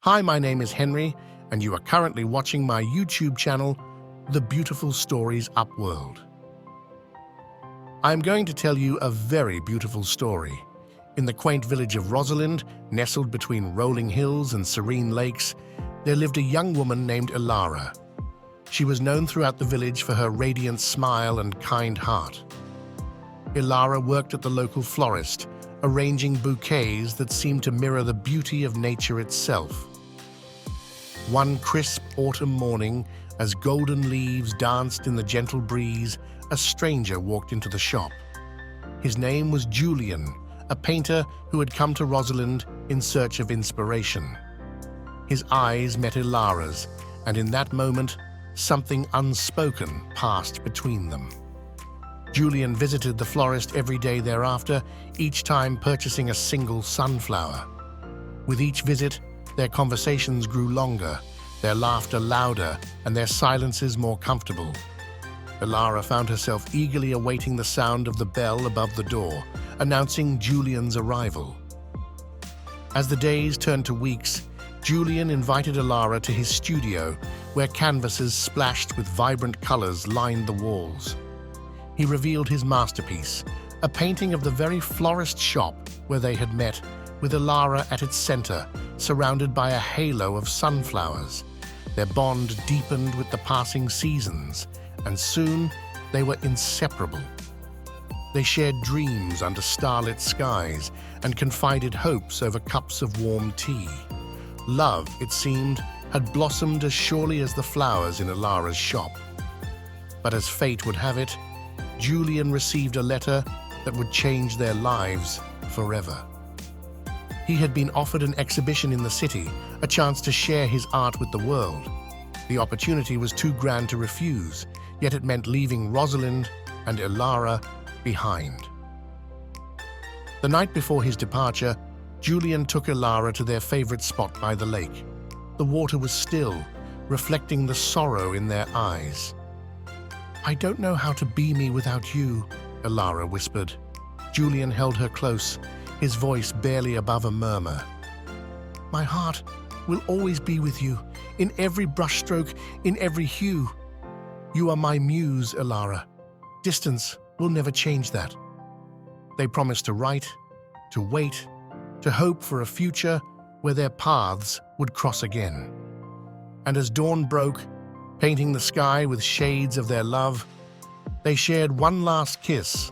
Hi, my name is Henry, and you are currently watching my YouTube channel, The Beautiful Stories Upworld. I am going to tell you a very beautiful story. In the quaint village of Rosalind, nestled between rolling hills and serene lakes, there lived a young woman named Elara. She was known throughout the village for her radiant smile and kind heart. Elara worked at the local florist, arranging bouquets that seemed to mirror the beauty of nature itself. One crisp autumn morning, as golden leaves danced in the gentle breeze, a stranger walked into the shop. His name was Julian, a painter who had come to Rosalind in search of inspiration. His eyes met Elara's, and in that moment, something unspoken passed between them. Julian visited the florist every day thereafter, each time purchasing a single sunflower. With each visit, their conversations grew longer, their laughter louder, and their silences more comfortable. Elara found herself eagerly awaiting the sound of the bell above the door, announcing Julian's arrival. As the days turned to weeks, Julian invited Elara to his studio, where canvases splashed with vibrant colors lined the walls. He revealed his masterpiece, a painting of the very florist shop where they had met, with Elara at its center, surrounded by a halo of sunflowers. Their bond deepened with the passing seasons, and soon they were inseparable. They shared dreams under starlit skies and confided hopes over cups of warm tea. Love, it seemed, had blossomed as surely as the flowers in Elara's shop. But as fate would have it, Julian received a letter that would change their lives forever. He had been offered an exhibition in the city, a chance to share his art with the world. The opportunity was too grand to refuse, yet it meant leaving Rosalind and Elara behind. The night before his departure, Julian took Elara to their favorite spot by the lake. The water was still, reflecting the sorrow in their eyes. "I don't know how to be me without you," Elara whispered. Julian held her close, his voice barely above a murmur. "My heart will always be with you, in every brushstroke, in every hue. You are my muse, Elara. Distance will never change that." They promised to write, to wait, to hope for a future where their paths would cross again. And as dawn broke, painting the sky with shades of their love, they shared one last kiss,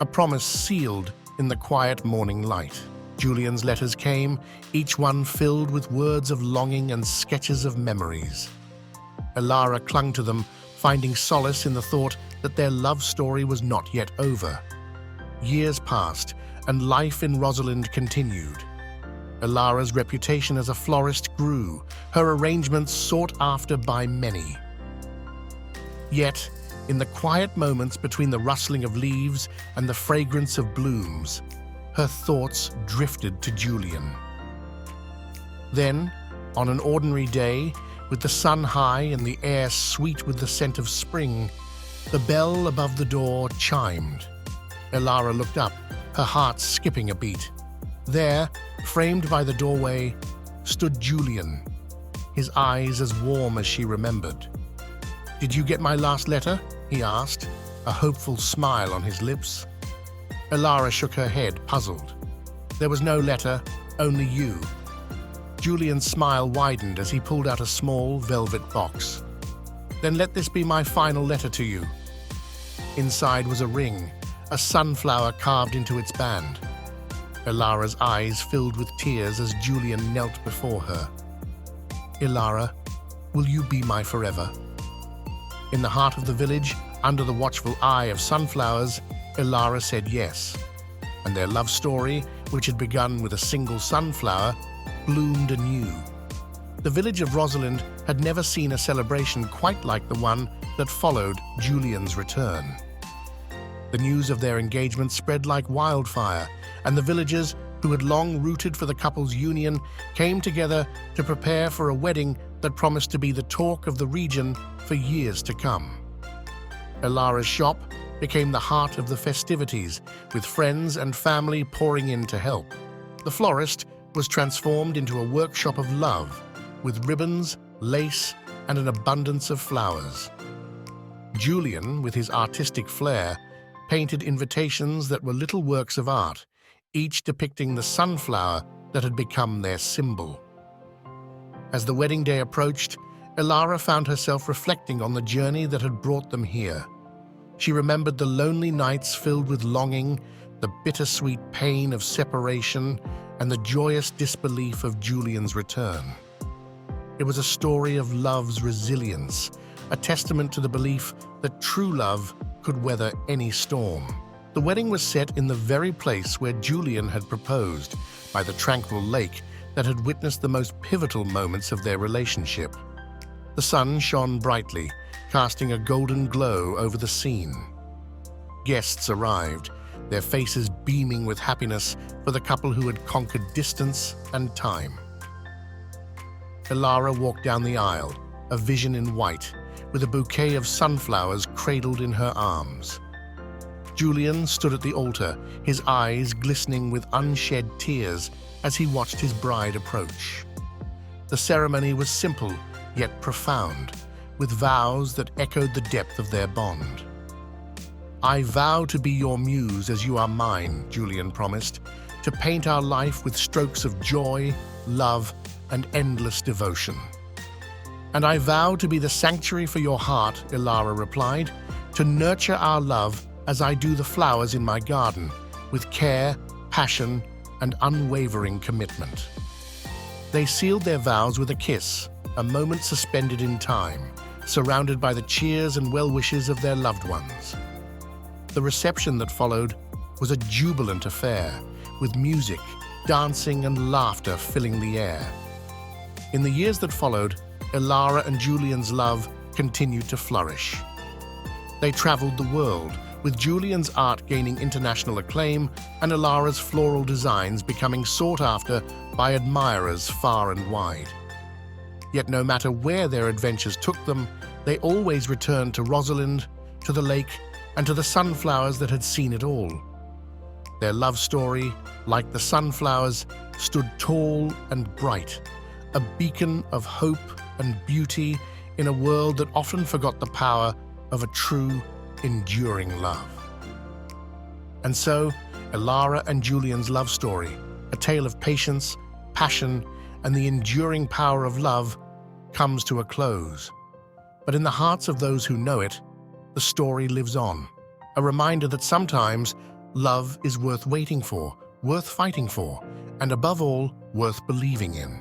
a promise sealed in the quiet morning light. Julian's letters came, each one filled with words of longing and sketches of memories. Elara clung to them, finding solace in the thought that their love story was not yet over. Years passed, and life in Rosalind continued. Elara's reputation as a florist grew, her arrangements sought after by many. Yet, in the quiet moments between the rustling of leaves and the fragrance of blooms, her thoughts drifted to Julian. Then, on an ordinary day, with the sun high and the air sweet with the scent of spring, the bell above the door chimed. Elara looked up, her heart skipping a beat. There, framed by the doorway, stood Julian, his eyes as warm as she remembered. "Did you get my last letter?" he asked, a hopeful smile on his lips. Elara shook her head, puzzled. "There was no letter, only you." Julian's smile widened as he pulled out a small velvet box. "Then let this be my final letter to you." Inside was a ring, a sunflower carved into its band. Elara's eyes filled with tears as Julian knelt before her. "Elara, will you be my forever?" In the heart of the village, under the watchful eye of sunflowers, Elara said yes, and their love story, which had begun with a single sunflower, bloomed anew. The village of Rosalind had never seen a celebration quite like the one that followed Julian's return. The news of their engagement spread like wildfire, and the villagers, who had long rooted for the couple's union, came together to prepare for a wedding that promised to be the talk of the region for years to come. Elara's shop became the heart of the festivities, with friends and family pouring in to help. The florist was transformed into a workshop of love, with ribbons, lace, and an abundance of flowers. Julian, with his artistic flair, painted invitations that were little works of art, each depicting the sunflower that had become their symbol. As the wedding day approached, Elara found herself reflecting on the journey that had brought them here. She remembered the lonely nights filled with longing, the bittersweet pain of separation, and the joyous disbelief of Julian's return. It was a story of love's resilience, a testament to the belief that true love could weather any storm. The wedding was set in the very place where Julian had proposed, by the tranquil lake that had witnessed the most pivotal moments of their relationship. The sun shone brightly, casting a golden glow over the scene. Guests arrived, their faces beaming with happiness for the couple who had conquered distance and time. Elara walked down the aisle, a vision in white, with a bouquet of sunflowers cradled in her arms. Julian stood at the altar, his eyes glistening with unshed tears as he watched his bride approach. The ceremony was simple, yet profound, with vows that echoed the depth of their bond. "I vow to be your muse as you are mine," Julian promised, "to paint our life with strokes of joy, love, and endless devotion." "And I vow to be the sanctuary for your heart," Elara replied, "to nurture our love as I do the flowers in my garden, with care, passion, and unwavering commitment." They sealed their vows with a kiss, a moment suspended in time, surrounded by the cheers and well-wishes of their loved ones. The reception that followed was a jubilant affair, with music, dancing, and laughter filling the air. In the years that followed, Elara and Julian's love continued to flourish. They traveled the world, with Julian's art gaining international acclaim and Elara's floral designs becoming sought after by admirers far and wide. Yet no matter where their adventures took them, they always returned to Rosalind, to the lake, and to the sunflowers that had seen it all. Their love story, like the sunflowers, stood tall and bright, a beacon of hope and beauty in a world that often forgot the power of a true, enduring love. And so, Elara and Julian's love story, a tale of patience, passion, and the enduring power of love, comes to a close. But in the hearts of those who know it, the story lives on, a reminder that sometimes love is worth waiting for, worth fighting for, and above all, worth believing in.